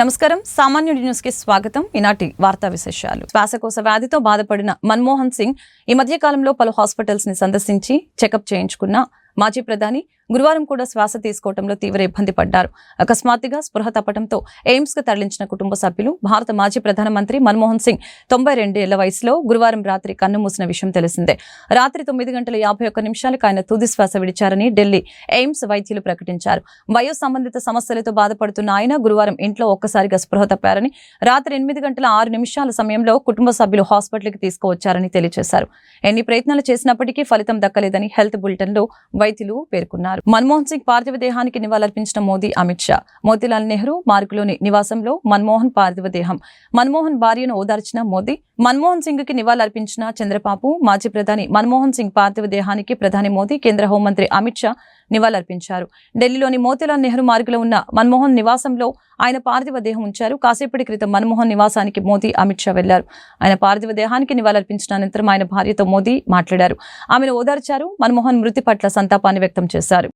నమస్కారం సామాన్య న్యూస్ కి స్వాగతం. ఈనాటి వార్తా విశేషాలు. శ్వాసకోశ వ్యాధితో బాధపడిన మన్మోహన్ సింగ్ ఈ మధ్య కాలంలో పలు హాస్పిటల్స్ ని సందర్శించి చెకప్ చేయించుకున్న మాజీ ప్రధాని గురువారం కూడా శ్వాస తీసుకోవడంలో తీవ్ర ఇబ్బంది పడ్డారు. అకస్మాత్తుగా స్పృహ తప్పడంతో ఎయిమ్స్ కు తరలించిన కుటుంబ సభ్యులు భారత మాజీ ప్రధానమంత్రి మన్మోహన్ సింగ్ 92 ఏళ్ల వయసులో గురువారం రాత్రి కన్నుమూసిన విషయం తెలిసిందే. రాత్రి 9:51 ఆయన తుది శ్వాస విడిచారని ఢిల్లీ ఎయిమ్స్ వైద్యులు ప్రకటించారు. వయో సంబంధిత సమస్యలతో బాధపడుతున్న ఆయన గురువారం ఇంట్లో ఒక్కసారిగా స్పృహ తప్పారని, రాత్రి 8:06 సమయంలో కుటుంబ సభ్యులు హాస్పిటల్కి తీసుకువచ్చారని తెలియజేశారు. ఎన్ని ప్రయత్నాలు చేసినప్పటికీ ఫలితం దక్కలేదని హెల్త్ బులెటిన్ లో వైద్యులు పేర్కొన్నారు. మన్మోహన్ సింగ్ పార్థివ దేహానికి నివాళులర్పించిన మోదీ, అమిత్ షా. మోతీలాల్ నెహ్రూ మార్గులోని నివాసంలో మన్మోహన్ పార్థివ దేహం. మన్మోహన్ భార్యను ఓదార్చిన మోదీ, మన్మోహన్ సింగ్ కి నివాళులర్పించిన చంద్రబాబు. మాజీ ప్రధాని మన్మోహన్ సింగ్ పార్థివ దేహానికి ప్రధాని మోదీ, కేంద్ర హోంమంత్రి అమిత్ షా నివాళులర్పించారు. ఢిల్లీలోని మోతీలాల్ నెహ్రూ మార్గులో ఉన్న మన్మోహన్ నివాసంలో ఆయన పార్థివ దేహం ఉంచారు. కాసేపటి క్రితం మన్మోహన్ నివాసానికి మోదీ, అమిత్ షా వెళ్లారు. ఆయన పార్థివ దేహానికి నివాళులర్పించిన అనంతరం ఆయన భార్యతో మోదీ మాట్లాడారు. ఆమెను ఓదార్చారు. మన్మోహన్ మృతి పట్ల సంతాపాన్ని వ్యక్తం చేశారు.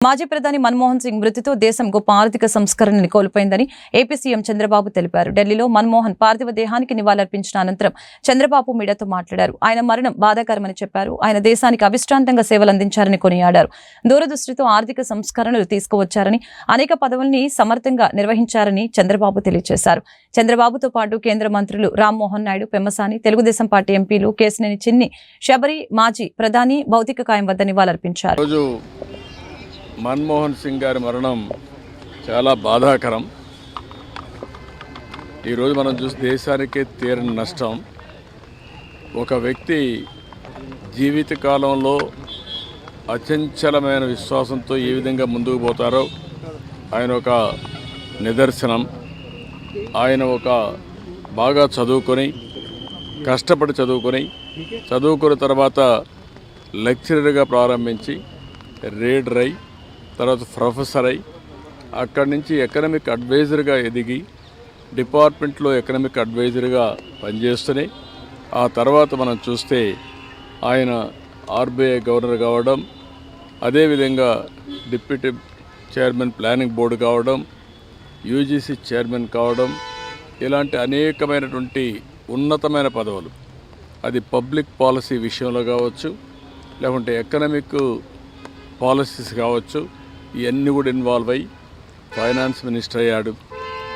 మాజీ ప్రధాని మన్మోహన్ సింగ్ మృతితో దేశం గొప్ప ఆర్థిక సంస్కరణని కోల్పోయిందని ఏపీ సీఎం చంద్రబాబు తెలిపారు. ఢిల్లీలో మన్మోహన్ పార్థివ దేహానికి నివాళులర్పించిన అనంతరం చంద్రబాబు మీడియాతో మాట్లాడారు. ఆయన మరణం బాధాకరమని చెప్పారు. ఆయన దేశానికి అవిశ్రాంతంగా సేవలు అందించారని కొనియాడారు. దూరదృష్టితో ఆర్థిక సంస్కరణలు తీసుకువచ్చారని, అనేక పదవుల్ని సమర్థంగా నిర్వహించారని చంద్రబాబు తెలియజేశారు. చంద్రబాబుతో పాటు కేంద్ర మంత్రులు రామ్మోహన్ నాయుడు, పెమ్మసాని, తెలుగుదేశం పార్టీ ఎంపీలు కేశినేని చిన్ని, శబరి, మాజీ ప్రధాని భౌతిక కాయం వద్ద నివాళులర్పించారు. మన్మోహన్ సింగ్ గారి మరణం చాలా బాధాకరం. ఈరోజు మనం చూసి దేశానికే తీరని నష్టం. ఒక వ్యక్తి జీవితకాలంలో అచంచలమైన విశ్వాసంతో ఏ విధంగా ముందుకు పోతారో ఆయన ఒక నిదర్శనం. ఆయన ఒక బాగా కష్టపడి చదువుకున్న తర్వాత లెక్చరర్గా ప్రారంభించి రీడర్ అయి తర్వాత ప్రొఫెసర్ అయి అక్కడి నుంచి ఎకనామిక్ అడ్వైజర్గా ఎదిగి డిపార్ట్మెంట్లో ఎకనామిక్ అడ్వైజర్గా పనిచేస్తూనే ఆ తర్వాత మనం చూస్తే ఆయన ఆర్బీఐ గవర్నర్ కావడం, అదేవిధంగా డిప్యూటీ చైర్మన్ ప్లానింగ్ బోర్డు కావడం, యూజీసీ చైర్మన్ కావడం, ఇలాంటి అనేకమైనటువంటి ఉన్నతమైన పదవులు, అది పబ్లిక్ పాలసీ విషయంలో కావచ్చు, లేకుంటే ఎకనామిక్ పాలసీస్ కావచ్చు, ఇవన్నీ కూడా ఇన్వాల్వ్ అయ్యి ఫైనాన్స్ మినిస్టర్ అయ్యాడు.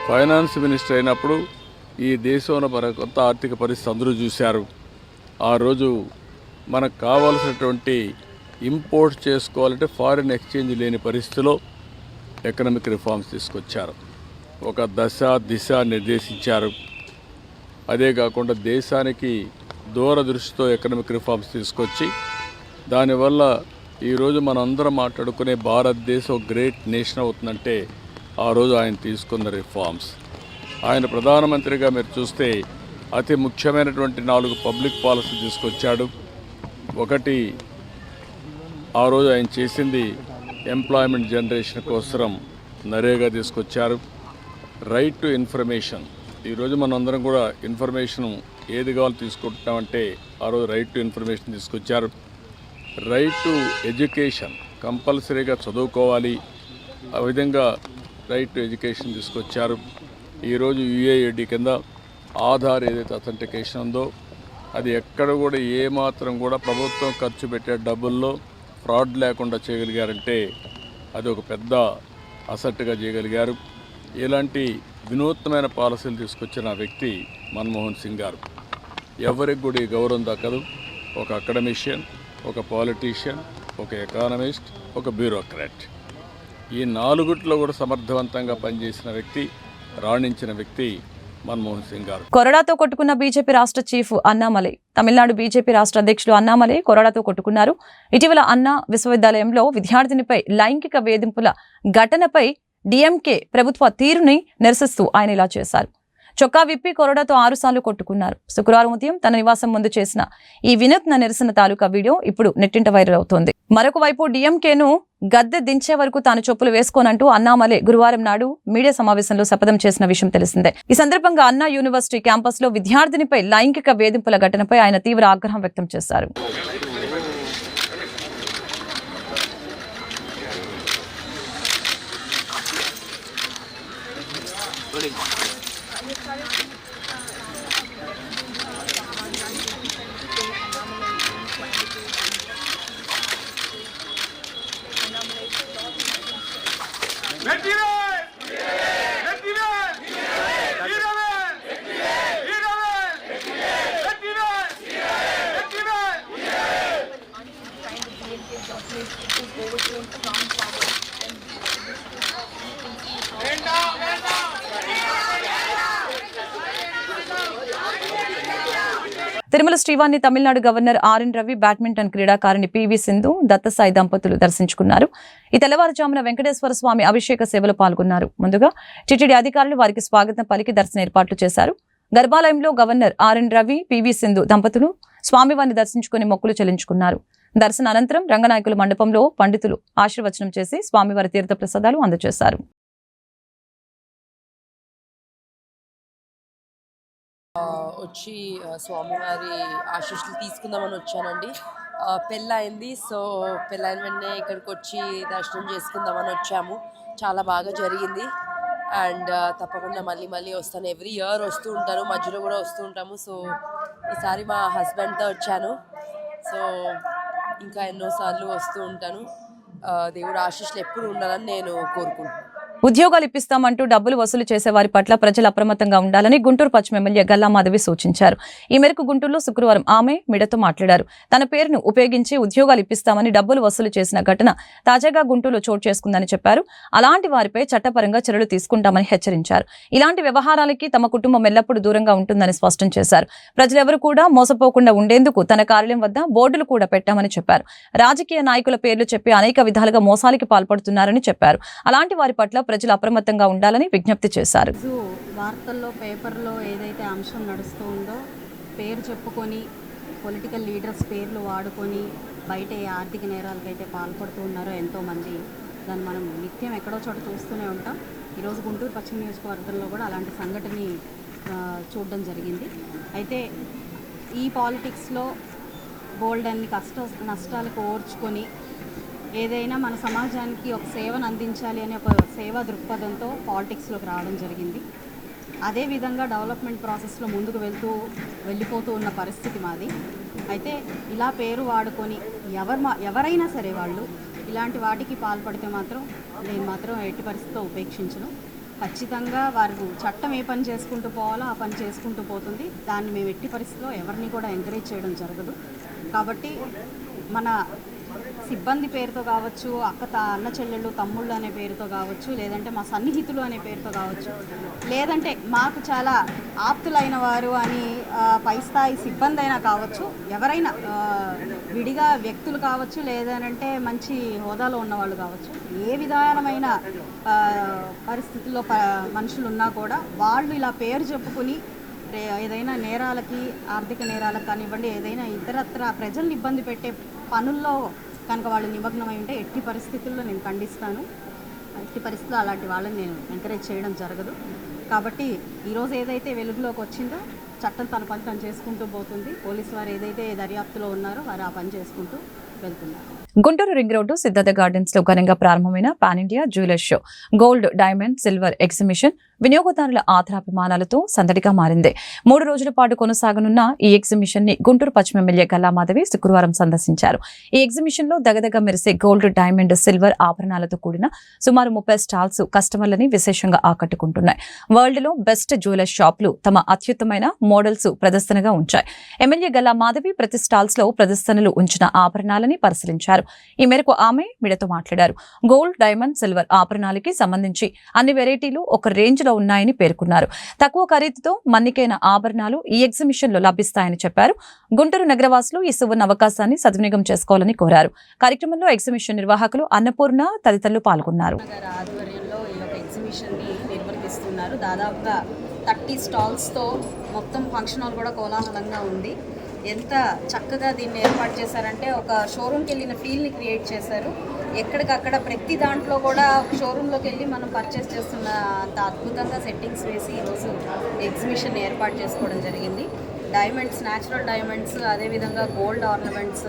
ఫైనాన్స్ మినిస్టర్ అయినప్పుడు ఈ దేశంలో మన కొత్త ఆర్థిక పరిస్థితి అందరూ చూశారు. ఆ రోజు మనకు కావాల్సినటువంటి ఇంపోర్ట్ చేసుకోవాలంటే ఫారిన్ ఎక్స్చేంజ్ లేని పరిస్థితిలో ఎకనామిక్ రిఫార్మ్స్ తీసుకొచ్చారు. ఒక దిశ నిర్దేశించారు. అదే కాకుండా దేశానికి దూరదృష్టితో ఎకనామిక్ రిఫార్మ్స్ తీసుకొచ్చి దానివల్ల ఈరోజు మనందరం మాట్లాడుకునే భారతదేశం గ్రేట్ నేషన్ అవుతుందంటే ఆ రోజు ఆయన తీసుకున్న రిఫార్మ్స్. ఆయన ప్రధానమంత్రిగా మీరు చూస్తే అతి ముఖ్యమైనటువంటి 4 పబ్లిక్ పాలసీ తీసుకొచ్చాడు. ఒకటి, ఆ రోజు ఆయన చేసింది ఎంప్లాయ్మెంట్ జనరేషన్ కోసం నరేగా తీసుకొచ్చారు. Right to information. ఈరోజు మనందరం కూడా ఇన్ఫర్మేషన్ ఏది కావాలో తీసుకుంటున్నామంటే ఆ రోజు రైట్ టు ఇన్ఫర్మేషన్ తీసుకొచ్చారు. రైట్ టు ఎడ్యుకేషన్, కంపల్సరీగా చదువుకోవాలి, ఆ విధంగా రైట్ టు ఎడ్యుకేషన్ తీసుకొచ్చారు. ఈరోజు యుఏఐడి కింద ఆధార్ ఏదైతే అథెంటికేషన్ ఉందో అది ఎక్కడ కూడా ఏమాత్రం కూడా ప్రభుత్వం ఖర్చు పెట్టే డబ్బుల్లో ఫ్రాడ్ లేకుండా చేయగలిగారంటే అది ఒక పెద్ద అసెట్గా చేయగలిగారు. ఇలాంటి వినూత్నమైన పాలసీలు తీసుకొచ్చిన వ్యక్తి మన్మోహన్ సింగ్ గారు. ఎవరికి కూడా ఈ గౌరవం దక్కదు. ఒక అకాడమిషియన్, ఒక పాలిటీషియన్, ఒక ఎకానమిస్ట్, ఒక బ్యూరోక్రాట్, ఈ 4 కూడా సమర్థవంతంగా పనిచేసిన వ్యక్తి, రాణించిన వ్యక్తి మన్మోహన్ సింగ్ గారు. కొరడాతో కొట్టుకున్న బీజేపీ రాష్ట్ర చీఫ్ అన్నామలై. తమిళనాడు బీజేపీ రాష్ట్ర అధ్యక్షులు అన్నామలై కొరడాతో కొట్టుకున్నారు. ఇటీవల అన్నా విశ్వవిద్యాలయంలో విద్యార్థినిపై లైంగిక వేధింపుల ఘటనపై డీఎంకే ప్రభుత్వ తీరుని నిరసిస్తూ ఆయన ఇలా చేశారు. చొక్కా విప్పి కొరడాతో 6 సార్లు కొట్టుకున్నారు. శుక్రవారం ఉదయం తన నివాసం ముందు చేసిన ఈ వినూత్న నిరసన తాలూకా వీడియో ఇప్పుడు నెట్టింట వైరల్ అవుతోంది. మరొక వైపు డిఎంకేను గద్దె దించే వరకు తాను చెప్పులు వేసుకోనంటూ అన్నామలై గురువారం నాడు మీడియా సమావేశంలో శపథం చేసిన విషయం తెలిసిందే. ఈ సందర్భంగా అన్నా యూనివర్సిటీ క్యాంపస్ లో విద్యార్థినిపై లైంగిక వేధింపుల ఘటనపై ఆయన తీవ్ర ఆగ్రహం వ్యక్తం చేశారు. తిరుమల శ్రీవారిని Tamil Nadu governor RN Ravi, badminton క్రీడాకారిణి పివి సింధు, దత్తసాయి దంపతులు దర్శించుకున్నారు. ఈ తెల్లవారుజామున వెంకటేశ్వర స్వామి అభిషేక సేవలో పాల్గొన్నారు. ముందుగా టిటిడి అధికారులు వారికి స్వాగతం పలికి దర్శన ఏర్పాట్లు చేశారు. గర్భాలయంలో governor RN Ravi, PV Sindhu దంపతులు స్వామివారిని దర్శించుకుని మొక్కులు చెల్లించుకున్నారు. దర్శన అనంతరం రంగనాయకుల మండపంలో పండితులు ఆశీర్వచనం చేసి స్వామివారి తీర్థ ప్రసాదాలు అందజేశారు. వచ్చి స్వామివారి ఆశీస్సులు తీసుకుందామని వచ్చానండి. పెళ్ళయింది. సో పెళ్ళైన వెంటనే ఇక్కడికి వచ్చి దర్శనం చేసుకుందామని వచ్చాము. చాలా బాగా జరిగింది. అండ్ తప్పకుండా మళ్ళీ వస్తాను. ఎవ్రీ ఇయర్ వస్తూ ఉంటాను, మధ్యలో కూడా వస్తూ ఉంటాము. సో ఈసారి మా హస్బెండ్తో వచ్చాను. సో ఇంకా ఎన్నోసార్లు వస్తూ ఉంటాను. దేవుడు ఆశీస్సులు ఎప్పుడు ఉండాలని నేను కోరుకుంటున్నాను. ఉద్యోగాలు ఇప్పిస్తామంటూ డబ్బులు వసూలు చేసే వారి పట్ల ప్రజలు అప్రమత్తంగా ఉండాలని గుంటూరు పశ్చిమ ఎమ్మెల్యే గల్లా మాధవి సూచించారు. ఈ మేరకు గుంటూరులో శుక్రవారం ఆమె మీడియాతో మాట్లాడారు. తన పేరును ఉపయోగించి ఉద్యోగాలు ఇప్పిస్తామని డబ్బులు వసూలు చేసిన ఘటన తాజాగా గుంటూరులో చోటు చేసుకుందని చెప్పారు. అలాంటి వారిపై చట్టపరంగా చర్యలు తీసుకుంటామని హెచ్చరించారు. ఇలాంటి వ్యవహారాలకి తమ కుటుంబం ఎల్లప్పుడూ దూరంగా ఉంటుందని స్పష్టం చేశారు. ప్రజలెవరూ కూడా మోసపోకుండా ఉండేందుకు తన కార్యాలయం వద్ద బోర్డులు కూడా పెట్టామని చెప్పారు. రాజకీయ నాయకుల పేర్లు చెప్పి అనేక విధాలుగా మోసాలకి పాల్పడుతున్నారని చెప్పారు. అలాంటి వారి పట్ల ప్రజలు అప్రమత్తంగా ఉండాలని విజ్ఞప్తి చేశారు. వార్తల్లో పేపర్లో ఏదైతే అంశం నడుస్తూ ఉందో పేరు చెప్పుకొని పొలిటికల్ లీడర్స్ పేర్లు వాడుకొని బయట ఏ ఆర్థిక నేరాలకైతే పాల్పడుతూ ఉన్నారో ఎంతోమంది, దాన్ని మనం నిత్యం ఎక్కడో చోట చూస్తూనే ఉంటాం. ఈరోజు గుంటూరు పశ్చిమ నియోజకవర్గంలో కూడా అలాంటి సంఘటనని చూడడం జరిగింది. అయితే ఈ పాలిటిక్స్లో బోల్డ్ అన్ని నష్టాలకు ఓర్చుకొని ఏదైనా మన సమాజానికి ఒక సేవను అందించాలి అనే ఒక సేవా దృక్పథంతో పాలిటిక్స్లోకి రావడం జరిగింది. అదేవిధంగా డెవలప్మెంట్ ప్రాసెస్లో ముందుకు వెళ్ళిపోతూ ఉన్న పరిస్థితి మాది. అయితే ఇలా పేరు వాడుకొని ఎవరైనా సరే వాళ్ళు ఇలాంటి వాటికి పాల్పడితే మాత్రం నేను మాత్రం ఎట్టి పరిస్థితితో ఉపేక్షించను. ఖచ్చితంగా వారు చట్టం ఏ పని చేసుకుంటూ పోవాలో ఆ పని చేసుకుంటూ పోతుంది. దాన్ని మేము ఎట్టి పరిస్థితిలో ఎవరిని కూడా ఎంకరేజ్ చేయడం జరగదు. కాబట్టి మన సిబ్బంది పేరుతో కావచ్చు, అన్న చెల్లెళ్ళు తమ్ముళ్ళు అనే పేరుతో కావచ్చు, లేదంటే మా సన్నిహితులు అనే పేరుతో కావచ్చు, లేదంటే మాకు చాలా ఆప్తులైన వారు అని పై స్థాయి సిబ్బంది అయినా కావచ్చు, ఎవరైనా విడిగా వ్యక్తులు కావచ్చు, లేదంటే మంచి హోదాలో ఉన్నవాళ్ళు కావచ్చు, ఏ విధానమైన పరిస్థితుల్లో మనుషులు ఉన్నా కూడా వాళ్ళు ఇలా పేరు చెప్పుకుని ఏదైనా నేరాలకి, ఆర్థిక నేరాలకు కానివ్వండి, ఏదైనా ఇతరత్ర ప్రజల్ని ఇబ్బంది పెట్టే పనుల్లో కనుక వాళ్ళు నిమగ్నమై ఉంటే ఎట్టి పరిస్థితుల్లో నేను ఖండిస్తాను. ఎట్టి పరిస్థితుల్లో అలాంటి వాళ్ళని నేను ఎంకరేజ్ చేయడం జరగదు. కాబట్టి ఈరోజు ఏదైతే వెలుగులోకి వచ్చిందో చట్టం తన పని తను చేసుకుంటూ పోతుంది. పోలీసు వారు ఏదైతే దర్యాప్తులో ఉన్నారో వారు ఆ పని చేసుకుంటూ వెళ్తున్నారు. Guntur ring road Siddhartha gardens లో ఘనంగా ప్రారంభమైన pan India jeweller show gold, diamond, silver exhibition వినియోగదారుల ఆదరాభిమానాలతో సందడిగా మారింది. 3 రోజుల పాటు కొనసాగనున్న ఈ ఎగ్జిబిషన్ ని గుంటూరు పశ్చిమ ఎమ్మెల్యే గల్లా మాధవి శుక్రవారం సందర్శించారు. ఈ ఎగ్జిబిషన్ లో దగదగ మెరిసే గోల్డ్, డైమండ్, సిల్వర్ ఆభరణాలతో కూడిన సుమారు 30 స్టాల్స్ కస్టమర్లని విశేషంగా ఆకట్టుకుంటున్నాయి. వరల్డ్ లో బెస్ట్ జ్యువెలర్ షాపులు తమ అత్యుత్తమైన మోడల్స్ ప్రదర్శనగా ఉంచాయి. ఎమ్మెల్యే గల్లా మాధవి ప్రతి స్టాల్స్ లో ప్రదర్శనలు ఉంచిన ఆభరణాలని పరిశీలించారు. ఈ మేరకు ఆమె మీడియాతో మాట్లాడారు. గోల్డ్, డైమండ్, సిల్వర్ ఆభరణాలకి సంబంధించి అన్ని వెరైటీలు ఒక రేంజ్ లో ఉన్నాయని పేర్కొన్నారు. తక్కువ ఖరీదుతో మన్నికైన ఆభరణాలు ఈ ఎగ్జిబిషన్ లో లభిస్తాయని చెప్పారు. గుంటూరు నగరవాసులు ఈ సువర్ణ అవకాశాన్ని సద్వినియోగం చేసుకోవాలని కోరారు. కార్యక్రమంలో ఎగ్జిబిషన్ నిర్వాహకులు అన్నపూర్ణ తదితరులు పాల్గొన్నారు. ఆధ్వర్యంలో ఈ యొక్క ఎగ్జిబిషన్ ని నిర్వహిస్తున్నారు. దాదాపుగా 30 స్టాల్స్తో మొత్తం ఫంక్షన్ హాల్ కూడా కోలాహలంగా ఉంది. ఎంత చక్కగా దీన్ని ఏర్పాటు చేశారంటే ఒక షోరూమ్కి వెళ్ళిన ఫీల్ని క్రియేట్ చేశారు. ఎక్కడికక్కడ ప్రతి దాంట్లో కూడా షోరూంలోకి వెళ్ళి మనం పర్చేస్ చేస్తున్న అంత అద్భుతంగా సెట్టింగ్స్ వేసి ఈరోజు ఎగ్జిబిషన్ ఏర్పాటు చేసుకోవడం జరిగింది. డైమండ్స్, న్యాచురల్ డైమండ్స్, అదేవిధంగా gold ornaments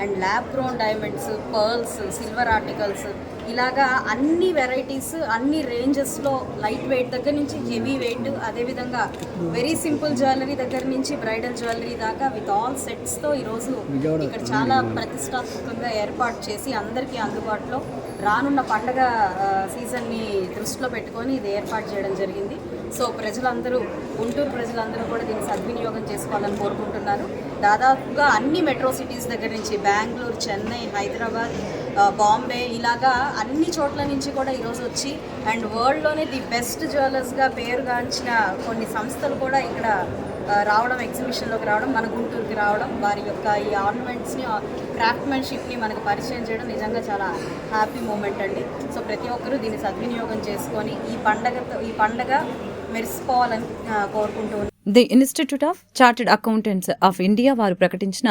and lab grown diamonds, pearls, silver articles, ఇలాగా అన్ని వెరైటీస్, అన్ని రేంజెస్లో లైట్ వెయిట్ దగ్గర నుంచి హెవీ వెయిట్, అదేవిధంగా వెరీ సింపుల్ జ్యువెలరీ దగ్గర నుంచి బ్రైడల్ జ్యువెలరీ దాకా విత్ ఆల్ సెట్స్తో ఈరోజు ఇక్కడ చాలా ప్రతిష్టాత్మకంగా ఏర్పాటు చేసి అందరికీ అందుబాటులో రానున్న పండగ సీజన్ని దృష్టిలో పెట్టుకొని ఇది ఏర్పాటు చేయడం జరిగింది. సో ప్రజలందరూ, గుంటూరు ప్రజలందరూ కూడా దీన్ని సద్వినియోగం చేసుకోవాలని కోరుకుంటున్నారు. దాదాపుగా అన్ని మెట్రో సిటీస్ దగ్గర నుంచి బెంగళూరు, చెన్నై, హైదరాబాద్, బాంబే, ఇలాగా అన్ని చోట్ల నుంచి కూడా ఈరోజు వచ్చి అండ్ వరల్డ్లోనే ది బెస్ట్ జ్యువెలర్స్గా పేరుగాంచిన కొన్ని సంస్థలు కూడా ఇక్కడ రావడం, ఎగ్జిబిషన్లోకి రావడం, మన గుంటూరుకి రావడం, వారి యొక్క ఈ ఆర్నమెంట్స్ని, క్రాఫ్ట్మెన్షిప్ని మనకు పరిచయం చేయడం నిజంగా చాలా హ్యాపీ మూమెంట్ అండి. సో ప్రతి ఒక్కరూ దీన్ని సద్వినియోగం చేసుకొని ఈ పండగ మెరిసిపోవాలని కోరుకుంటూ the institute of chartered accountants of India వారు ప్రకటించిన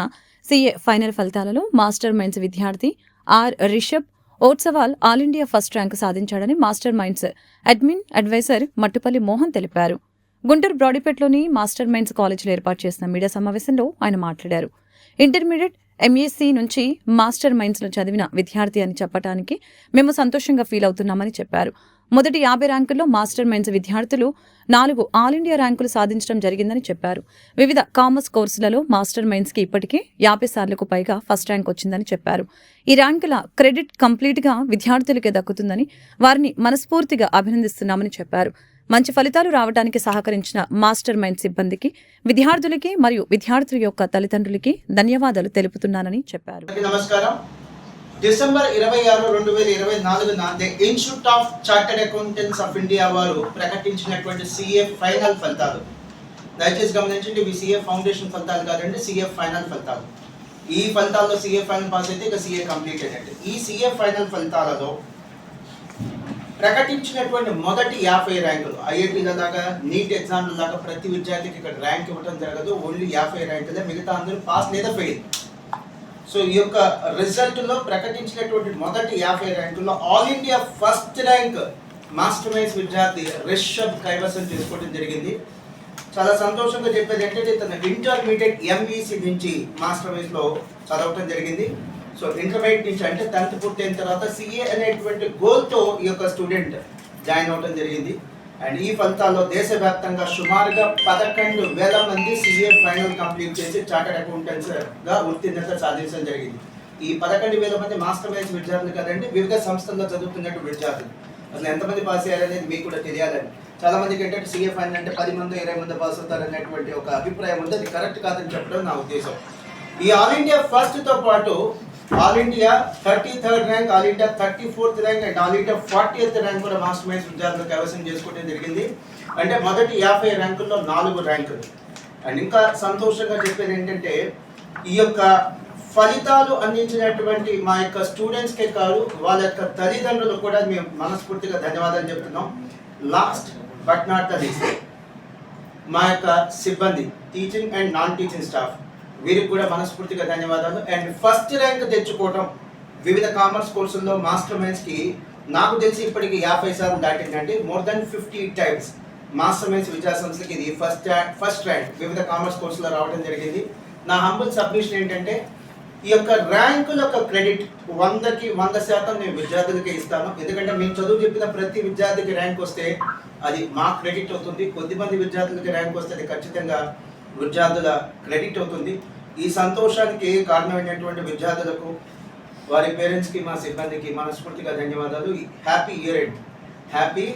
సిఏ ఫైనల్ ఫలితాలలో మాస్టర్ మైండ్స్ విద్యార్థి R Rishabh Otswal all India first rank సాధించాడని master minds admin advisor Mattupalli Mohan తెలిపారు. గుంటూరు బ్రాడీపేటలోని మాస్టర్ మైండ్స్ కాలేజీలో ఏర్పాటు చేసిన మీడియా సమావేశంలో ఆయన మాట్లాడారు. ఇంటర్మీడియట్ ఎంఎస్సీ నుంచి మాస్టర్ మైండ్స్లో చదివిన విద్యార్థి అని చెప్పడానికి మేము సంతోషంగా ఫీల్ అవుతున్నామని చెప్పారు. మొదటి 50 ర్యాంకుల్లో మాస్టర్ మైండ్స్ విద్యార్థులు 4 ఆల్ ఇండియా ర్యాంకులు సాధించడం జరిగిందని చెప్పారు. వివిధ కామర్స్ కోర్సులలో మాస్టర్ మైండ్స్కి ఇప్పటికే 50 సార్లకు పైగా ఫస్ట్ ర్యాంక్ వచ్చిందని చెప్పారు. ఈ ర్యాంకుల క్రెడిట్ కంప్లీట్గా విద్యార్థులకే దక్కుతుందని వారిని మనస్ఫూర్తిగా అభినందిస్తున్నామని చెప్పారు. మంచి ఫలితాలు రావడానికి సహకరించిన మాస్టర్ మైండ్ సిబ్బందికి, విద్యార్థులకి మరియు విద్యార్థుల యొక్క తల్లిదండ్రులకి ధన్యవాదాలు తెలుపుతున్నానని చెప్పారు. నమస్కారం. డిసెంబర్ 26, 2024న the institute of chartered accountants of India వారు ప్రకటించినటువంటి సిఏ ఫైనల్ ఫలితాలు. దయచేసి గమనించండి, ఇవి సిఏ ఫౌండేషన్ ఫలితాలు కాదండి, సిఏ ఫైనల్ ఫలితాలు. ఈ ఫలితాల్లో సిఏ ఫైనల్ పాస్ అయితే ఇక సిఏ కంప్లీట్ అయినట్టు. ఈ సిఏ ఫైనల్ ఫలితాలలో ప్రకటించినటువంటి మొదటి 50 ర్యాంకులు, ఐఐటీల దాకా, నీట్ ఎగ్జామ్ల దాకా ప్రతి విద్యార్థికి ఇక్కడ ర్యాంక్ ఇవ్వడం జరగదు. ఓన్లీ 50 ర్యాంకులే, మిగతా అందరూ పాస్ లేదా ఫెయిల్. సో ఈ యొక్క రిజల్ట్లో ప్రకటించినటువంటి మొదటి 50 ర్యాంకుల్లో all India first rank master minds విద్యార్థి రిషబ్ కైవసం చేసుకోవడం జరిగింది. చాలా సంతోషంగా చెప్పేది ఏంటంటే తన ఇంటర్మీడియట్ ఎంఈసి నుంచి మాస్టర్ మైండ్స్లో చదవటం జరిగింది. సో ఇంటర్మీడియట్ నుంచి అంటే 10th పూర్తయిన తర్వాత సిఏ అనేటువంటి గోల్తో ఈ యొక్క స్టూడెంట్ జాయిన్ అవ్వడం జరిగింది. అండ్ ఈ ఫలితాల్లో దేశవ్యాప్తంగా సుమారుగా 11,000 మంది సిఏ ఫైనల్ కంప్లీట్ చేసి చార్టెడ్ అకౌంటెంట్స్గా ఉత్తీర్ణత సాధించడం జరిగింది. ఈ 11,000 మంది మాస్టర్ మైండ్స్ విద్యార్థులు కదండి, వివిధ సంస్థల్లో చదువుతున్నట్టు విద్యార్థులు. అసలు ఎంతమంది పాస్ అయ్యారనేది మీకు కూడా తెలియాలని. చాలా మందికి ఏంటంటే సిఏ ఫైనల్ అంటే 10 మంది 20 మంది పాస్ అవుతారనేటువంటి ఒక అభిప్రాయం ఉంది. అది కరెక్ట్ కాదని చెప్పడం నా ఉద్దేశం. ఈ ఆల్ ఇండియా ఫస్ట్తో పాటు all India 33rd rank, all India 34th rank and all India 40th rank కూడా మాస్టర్ మైండ్స్ విద్యార్థులు కైవసం చేసుకోవడం జరిగింది. అంటే మొదటి 50 ర్యాంకుల్లో 4 ర్యాంకులు. అండ్ ఇంకా సంతోషంగా చెప్పేది ఏంటంటే ఈ యొక్క ఫలితాలు అందించినటువంటి మా యొక్క స్టూడెంట్స్కే కాదు, వాళ్ళ యొక్క తల్లిదండ్రులు కూడా మేము మనస్ఫూర్తిగా ధన్యవాదాలు చెప్తున్నాం. Last but not the least, మా యొక్క సిబ్బంది, teaching and non teaching staff, వీరికి కూడా మనస్ఫూర్తిగా ధన్యవాదాలు. అండ్ ఫస్ట్ ర్యాంక్ తెచ్చుకోవడం వివిధ కామర్స్ కోర్సుల్లో మాస్టర్ మైండ్స్కి నాకు తెలిసి ఇప్పటికి 50 సార్లు దాటిందండి. More than 50 times master minds విద్యా సంస్థకి ఇది ఫస్ట్ ర్యాంక్ వివిధ కామర్స్ కోర్సులో రావడం జరిగింది. నా హంబుల్ సబ్మిషన్ ఏంటంటే ఈ యొక్క ర్యాంకుల యొక్క క్రెడిట్ 100కి 100% నేను విద్యార్థులకే ఇస్తాను. ఎందుకంటే మేము చదువు చెప్పిన ప్రతి విద్యార్థికి ర్యాంక్ వస్తే అది మా క్రెడిట్ అవుతుంది. కొద్దిమంది విద్యార్థులకి ర్యాంక్ వస్తే అది ఖచ్చితంగా విద్యార్థుల క్రెడిట్ అవుతుంది. ఈ సంతోషానికి కారణమైనటువంటి విద్యార్థులకు, వారి పేరెంట్స్కి, మా సిబ్బందికి మనస్ఫూర్తిగా ధన్యవాదాలు. Happy year end, happy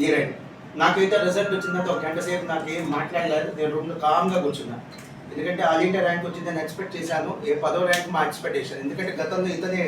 year end. నాకైతే రిజల్ట్ వచ్చిందంటే ఒక గంట సేపు నాకేం మాట్లాడలేదు, నేను రూమ్లో కామ్గా కూర్చున్నా. ఎందుకంటే ఆల్ ఇండియా ర్యాంక్ వచ్చిందని ఎక్స్పెక్ట్ చేశాను. 10వ ర్యాంక్ మా ఎక్స్పెక్టేషన్. ఎందుకంటే గతంలో ఇతనే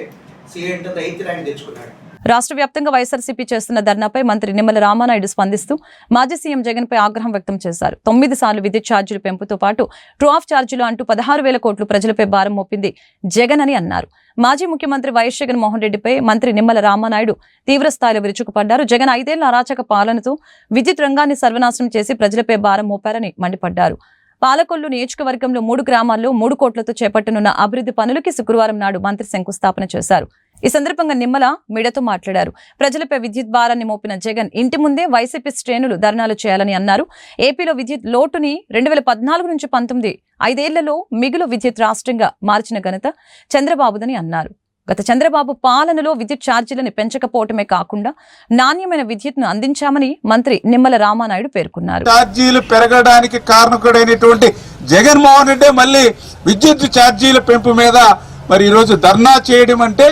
సిఏ ఇంటర్లో 8th ర్యాంక్ తెచ్చుకున్నాడు. రాష్ట్ర వ్యాప్తంగా వైఎస్ఆర్సీపీ చేస్తున్న ధర్నాపై మంత్రి నిమ్మల రామానాయుడు స్పందిస్తూ మాజీ సీఎం జగన్పై ఆగ్రహం వ్యక్తం చేశారు. 9 సార్లు విద్యుత్ ఛార్జీలు పెంపుతో పాటు ట్రూ ఆఫ్ ఛార్జీలు అంటూ 16,000 కోట్లు ప్రజలపై భారం మోపింది జగన్ అని అన్నారు. మాజీ ముఖ్యమంత్రి వైఎస్ జగన్మోహన్ రెడ్డిపై మంత్రి నిమ్మల రామానాయుడు తీవ్రస్థాయిలో విరుచుకుపడ్డారు. జగన్ 5 ఏళ్ల అరాచక పాలనతో విద్యుత్ రంగాన్ని సర్వనాశనం చేసి ప్రజలపై భారం మోపారని మండిపడ్డారు. పాలకొల్లు నియోజకవర్గంలో 3 గ్రామాల్లో 3 కోట్లతో చేపట్టనున్న అభివృద్ధి పనులకి శుక్రవారం నాడు మంత్రి శంకుస్థాపన చేశారు. ఈ సందర్భంగా నిమ్మల మీడియాతో మాట్లాడారు. ప్రజలపై విద్యుత్ భారాన్ని మోపిన జగన్ ఇంటి ముందే వైసీపీ శ్రేణులు ధర్నాలు చేయాలని అన్నారు. ఏపీలో విద్యుత్ లోటుని 2014 నుంచి 19 5 ఏళ్లలో మిగులు విద్యుత్ రాష్ట్రంగా మార్చిన ఘనత చంద్రబాబుదని అన్నారు. గత చంద్రబాబు పాలనలో విద్యుత్ ఛార్జీలను పెంచకపోవటమే కాకుండా నాణ్యమైన విద్యుత్ను అందించామని మంత్రి నిమ్మల రామానాయుడు పేర్కొన్నారు. ఛార్జీలు పెరగడానికి కారణకుడైనటువంటి జగన్మోహన్ రెడ్డి మళ్ళీ విద్యుత్ ఛార్జీల పెంపు మీద మరి ఈరోజు ధర్నా చేయడం అంటే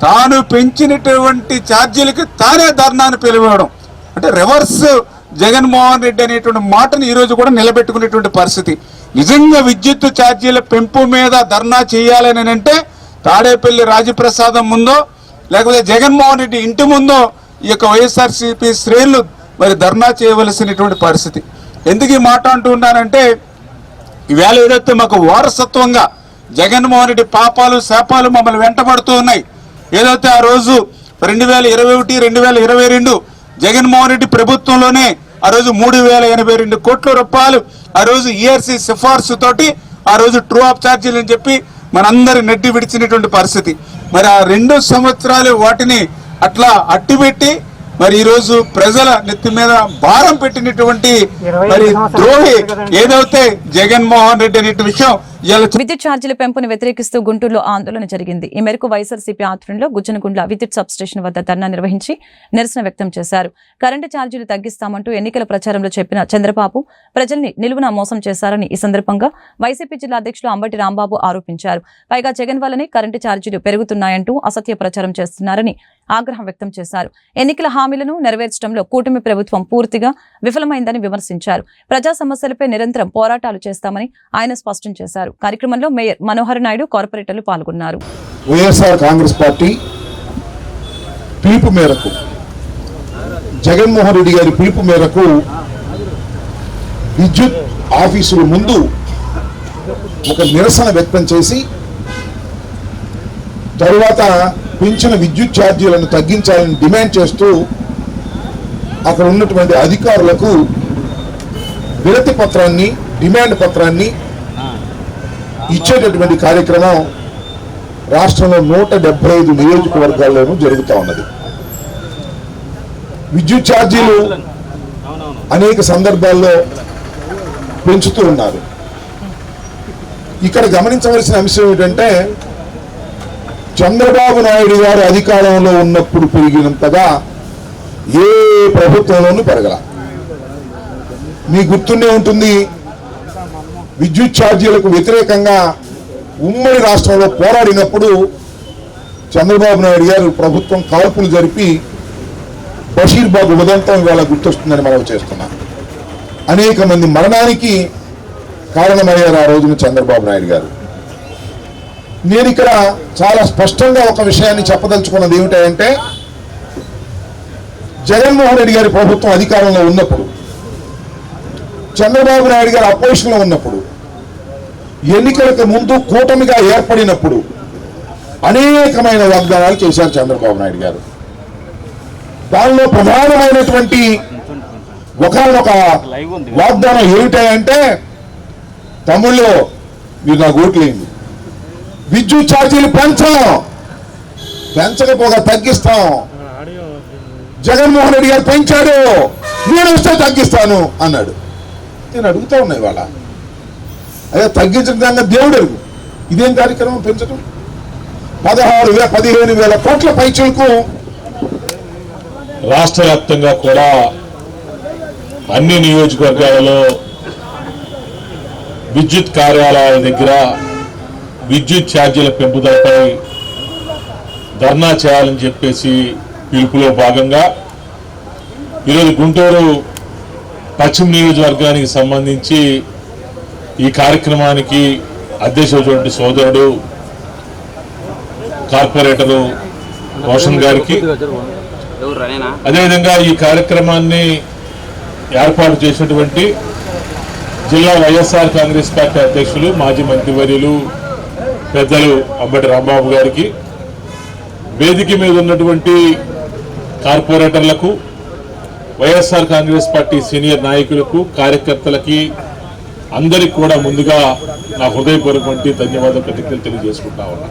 తాను పెంచినటువంటి ఛార్జీలకి తానే ధర్నాను పిలువడం అంటే రివర్స్ జగన్మోహన్ రెడ్డి అనేటువంటి మాటను ఈరోజు కూడా నిలబెట్టుకునేటువంటి పరిస్థితి. నిజంగా విద్యుత్ ఛార్జీల పెంపు మీద ధర్నా చేయాలని అంటే తాడేపల్లి రాజప్రసాదం ముందో లేకపోతే జగన్మోహన్ రెడ్డి ఇంటి ముందో ఈ యొక్క వైఎస్ఆర్సీపీ శ్రేణులు మరి ధర్నా చేయవలసినటువంటి పరిస్థితి. ఎందుకు ఈ మాట అంటూ ఉన్నానంటే ఈవేళ ఏదైతే మాకు వారసత్వంగా జగన్మోహన్ రెడ్డి పాపాలు శాపాలు మమ్మల్ని వెంటబడుతూ ఉన్నాయి. ఏదైతే ఆ రోజు 2021, 2022 జగన్మోహన్ రెడ్డి ప్రభుత్వంలోనే ఆ రోజు 3,082 కోట్ల రూపాయలు ఆ రోజు ఈఆర్సీ సిఫార్సు తోటి ఆ రోజు ట్రూ ఆఫ్ ఛార్జీలు అని చెప్పి మనందరి నెట్టి విడిచినటువంటి పరిస్థితి. మరి ఆ 2 సంవత్సరాలు వాటిని అట్లా అట్టిపెట్టి మరి ఈ రోజు ప్రజల నెత్తి మీద భారం పెట్టినటువంటి మరి ద్రోహి ఏదైతే జగన్మోహన్ రెడ్డి అనే విషయం. విద్యుత్ ఛార్జీల పెంపును వ్యతిరేకిస్తూ గుంటూరులో ఆందోళన జరిగింది. ఈ మేరకు వైఎస్ఆర్సీపీ ఆధ్వర్యంలో గుజ్జనగుండ్ల విద్యుత్ సబ్ స్టేషన్ వద్ద ధర్నా నిర్వహించి నిరసన వ్యక్తం చేశారు. కరెంటు ఛార్జీలు తగ్గిస్తామంటూ ఎన్నికల ప్రచారంలో చెప్పిన చంద్రబాబు ప్రజల్ని నిలువున మోసం చేశారని ఈ సందర్భంగా వైసీపీ జిల్లా అధ్యక్షులు అంబటి రాంబాబు ఆరోపించారు. పైగా జగన్ వల్లనే కరెంటు ఛార్జీలు పెరుగుతున్నాయంటూ అసత్య ప్రచారం చేస్తున్నారని ఆగ్రహం వ్యక్తం చేశారు. ఎన్నికల హామీలను నెరవేర్చడంలో కూటమి ప్రభుత్వం పూర్తిగా విఫలమైందని విమర్శించారు. ప్రజా సమస్యలపై నిరంతరం పోరాటాలు చేస్తామని ఆయన స్పష్టం చేశారు. కార్యక్రమంలో మేయర్ మనోహర్ నాయుడు, కార్పొరేటర్లు పాల్గొన్నారు. వైఎస్ఆర్ కాంగ్రెస్ పార్టీ పిలుపు మేరకు జగన్మోహన్ రెడ్డి గారి పిలుపు మేరకు విద్యుత్ ఆఫీసుల ముందు ఒక నిరసన వ్యక్తం చేసి తరువాత పెంచిన విద్యుత్ ఛార్జీలను తగ్గించాలని డిమాండ్ చేస్తూ అక్కడ ఉన్నటువంటి అధికారులకు వినతి పత్రాన్ని, డిమాండ్ పత్రాన్ని ఇచ్చేటటువంటి కార్యక్రమం రాష్ట్రంలో 175 నియోజకవర్గాల్లోనూ జరుగుతూ ఉన్నది. విద్యుత్ ఛార్జీలు అనేక సందర్భాల్లో పెంచుతూ ఉన్నారు. ఇక్కడ గమనించవలసిన అంశం ఏమిటంటే చంద్రబాబు నాయుడు గారు అధికారంలో ఉన్నప్పుడు పెరిగినంతగా ఏ ప్రభుత్వంలోనూ పెరగల. మీకు గుర్తుండే ఉంటుంది, విద్యుత్ ఛార్జీలకు వ్యతిరేకంగా ఉమ్మడి రాష్ట్రంలో పోరాడినప్పుడు చంద్రబాబు నాయుడు గారు ప్రభుత్వం కాల్పులు జరిపి బషీర్బాగ్ ఉదంతం ఇవాళ గుర్తొస్తుందని మనం చేస్తున్నాం. అనేక మంది మరణానికి కారణమయ్యారు ఆ రోజున చంద్రబాబు నాయుడు గారు. నేను ఇక్కడ చాలా స్పష్టంగా ఒక విషయాన్ని చెప్పదలుచుకున్నది ఏమిటంటే జగన్మోహన్ రెడ్డి గారి ప్రభుత్వం అధికారంలో ఉన్నప్పుడు, చంద్రబాబు నాయుడు గారు అపోజిషన్లో ఉన్నప్పుడు, ఎన్నికలకు ముందు కూటమిగా ఏర్పడినప్పుడు అనేకమైన వాగ్దానాలు చేశారు చంద్రబాబు నాయుడు గారు. దానిలో ప్రధానమైనటువంటి ఒకనొక వాగ్దానం ఏమిటంటే తమిళ్లో మీరు నాకు ఓట్లేండి, విద్యుత్ ఛార్జీలు పెంచకపోగా తగ్గిస్తాం. జగన్మోహన్ రెడ్డి గారు పెంచాడు, నేను వస్తే తగ్గిస్తాను అన్నాడు. నేను అడుగుతా ఉన్నా ఇవాళ, అదే తగ్గించడం దేవుడు అడుగు, ఇదేం కార్యక్రమం పెంచడం? 15,000 కోట్ల పైచలకు రాష్ట్ర వ్యాప్తంగా కూడా అన్ని నియోజకవర్గాలలో విద్యుత్ కార్యాలయాల దగ్గర విద్యుత్ ఛార్జీల పెంపుదలపై ధర్నా చేయాలని చెప్పేసి పిలుపులో భాగంగా ఈరోజు గుంటూరు పశ్చిమ నియోజకవర్గానికి సంబంధించి ఈ కార్యక్రమానికి అధ్యక్షుడు సోదరుడు కార్పొరేటరు రోషన్ గారికి అదేవిధంగా ఈ కార్యక్రమాన్ని ఏర్పాటు చేసినటువంటి జిల్లా వైఎస్ఆర్ కాంగ్రెస్ పార్టీ అధ్యక్షులు మాజీ మంత్రివర్యులు పెద్దలు అంబటి రాంబాబు గారికి, వేదిక మీద ఉన్నటువంటి కార్పొరేటర్లకు, వైఎస్ఆర్ కాంగ్రెస్ పార్టీ సీనియర్ నాయకులకు, కార్యకర్తలకి అందరికి కూడా ముందుగా నా హృదయపూర్వకమైన ధన్యవాదాలు కృతజ్ఞతలు తెలియజేసుకుంటా ఉన్నా.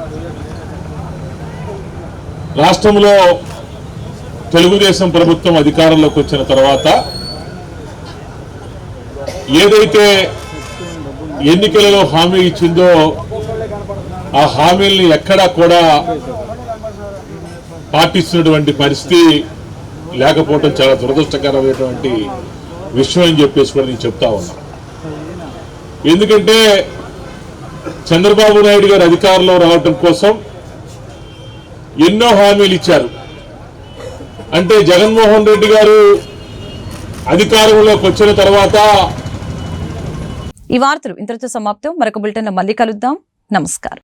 రాష్ట్రంలో తెలుగుదేశం ప్రభుత్వం అధికారంలోకి వచ్చిన తర్వాత ఏదైతే ఎన్నికలలో హామీ ఇచ్చిందో ఆ హామీల్ని ఎక్కడా కూడా పాటిస్తున్నటువంటి పరిస్థితి లేకపోవడం చాలా దురదృష్టకరమైనటువంటి విషయం అని చెప్పేసి కూడా నేను చెప్తా ఉన్నా. ఎందుకంటే చంద్రబాబు నాయుడు గారు అధికారంలో రావడం కోసం ఎన్నో హామీలు ఇచ్చారు. అంటే జగన్మోహన్ రెడ్డి గారు అధికారంలోకి వచ్చిన తర్వాత ఈ వార్తలు ఇంతటితో సమాప్తం. మరొక బులెటిన్లో మళ్ళీ కలుద్దాం. నమస్కారం.